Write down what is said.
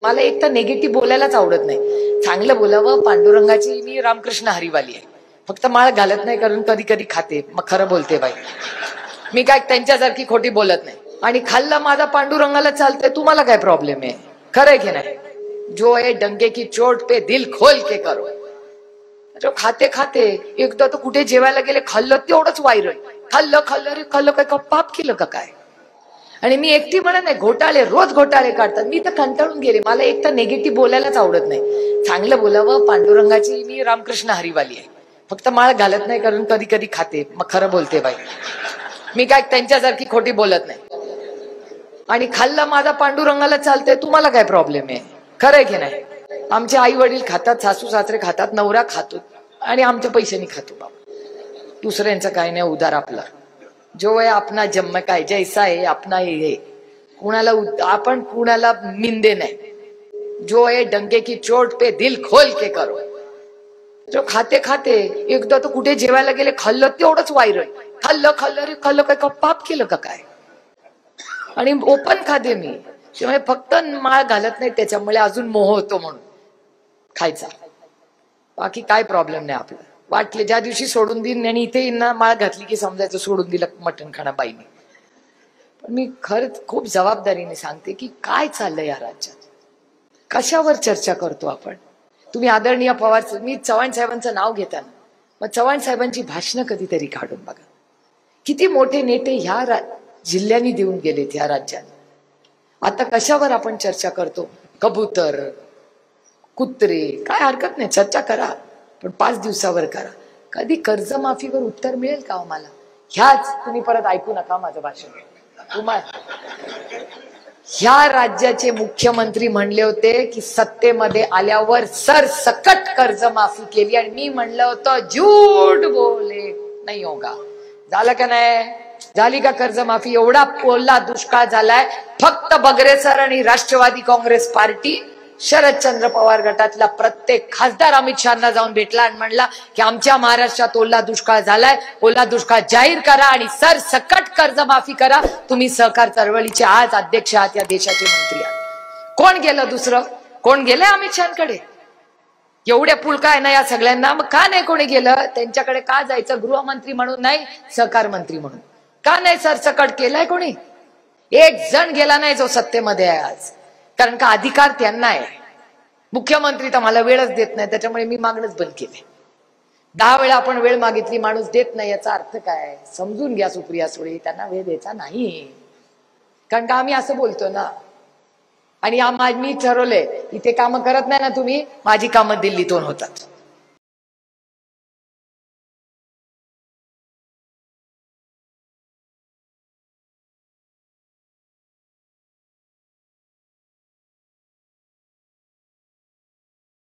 मला एक तर नेगेटिव्ह बोलायलाच आवडत नाही. चांगलं बोलावं. पांडुरंगाची मी रामकृष्ण हरिवाली आहे. फक्त माळ घालत नाही कारण कधी कधी खाते. मग खरं बोलते बाई, मी काय त्यांच्यासारखी खोटी बोलत नाही. आणि खाल्लं माझा पांडुरंगाला चालतंय, तुम्हाला काय प्रॉब्लेम आहे? खरंय की नाही? जो आहे डंके की चोट पे दिल खोल के करो. जो खाते खाते एकदा तर कुठे जेवायला गेले, खाल्लं तेवढंच व्हायरल. खाल्लं खाल्लं रे खाल्लं, काय का पाप केलं का काय? आणि मी एकटी म्हणत नाही, घोटाळे रोज घोटाळे काढतात. मी तर कंटाळून गेले. मला एक तर नेगेटिव्ह बोलायलाच आवडत नाही. चांगलं बोलावं. पांडुरंगाची मी रामकृष्ण हरिवाली आहे. फक्त माळ घालत नाही कारण कधी कधी खाते. मग खरं बोलते बाई, मी काय त्यांच्यासारखी खोटी बोलत नाही. आणि खाल्लं माझा पांडुरंगाला चालतंय, तुम्हाला काय प्रॉब्लेम आहे? खरंय की नाही? आमचे आई वडील खातात, सासू सासरे खातात, नवरा खातो आणि आमच्या पैशानी खातो बाबा. दुसऱ्यांचं काय नाही, उदार आपला. जो आहे अपना जन्म काय जैसा आहे अपना हे. कुणाला आपण कुणाला मिंदे नाही. जो आहे डंके की चोट पे दिल खोल के करो. जो खाते खाते एकदा तर कुठे जेवायला गेले, खाल्लं तेवढंच व्हायरल. खाल्लं खाल्लं रे खाल्लं, काय का पाप केलं का काय? आणि ओपन खाते मी. त्यामुळे फक्त माळ घालत नाही, त्याच्यामुळे अजून मोह होतो म्हणून खायचा. बाकी काय प्रॉब्लेम नाही आपला. वाटले ज्या दिवशी सोडून देईन आणि इथे ना माळ घातली की समजायचं सोडून दिलं मटण खाणं बाईने. पण मी खरंच खूप जबाबदारीने सांगते की काय चाललंय या राज्यात, कशावर चर्चा करतो आपण. तुम्ही आदरणीय पवार, मी चव्हाण साहेबांचं नाव घेताना मग चव्हाण साहेबांची भाषणं कधीतरी काढून बघा. किती मोठे नेते ह्या जिल्ह्यांनी देऊन गेलेत ह्या राज्यात. आता कशावर आपण चर्चा करतो? कबूतर, कुत्रे, काय हरकत नाही, चर्चा करा, पण 5 दिवसावर करा. कधी कर्जमाफीवर उत्तर मिळेल का मला? ह्याच तुम्ही परत ऐकू नका माझं भाषण. ह्या राज्याचे मुख्यमंत्री म्हणले होते की सत्तेमध्ये आल्यावर सरसकट कर्जमाफी केली, आणि मी म्हणलं होतं झूठ बोले नाही होगा. झालं का नाही? झाली का कर्जमाफी? एवढा ओला दुष्काळ झालाय. फक्त बगरे सर आणि राष्ट्रवादी काँग्रेस पार्टी, शरदचंद्र पवार गटातला प्रत्येक खासदार अमित शहाना जाऊन भेटला आणि म्हणला की आमच्या महाराष्ट्रात ओला दुष्काळ झालाय, ओला दुष्काळ जाहीर करा आणि सरसकट कर्जमाफी करा. तुम्ही सहकार चळवळीचे आज अध्यक्ष आहात, या देशाचे मंत्री आहात. कोण गेलं दुसरं? कोण गेलंय अमित शहाकडे? एवढ्या पुळका आहे ना या सगळ्यांना, मग का नाही कोणी गेलं त्यांच्याकडे? का जायचं? गृहमंत्री म्हणून नाही, सहकार मंत्री म्हणून. का नाही सरसकट केलंय कोणी? एक जण गेला नाही जो सत्तेमध्ये आहे आज. कारण का अधिकार त्यांना आहे. मुख्यमंत्री तर मला वेळच देत नाही, त्याच्यामुळे मी मागणंच बंद केले. 10 वेळा आपण वेळ मागितली, माणूस देत नाही, याचा अर्थ काय? समजून घ्या सुप्रिया सुळे, त्यांना वेळ द्यायचा नाही. कारण का आम्ही असं बोलतो ना. आणि मी ठरवलंय, इथे कामं करत नाही ना तुम्ही, माझी कामं दिल्लीतून होतात.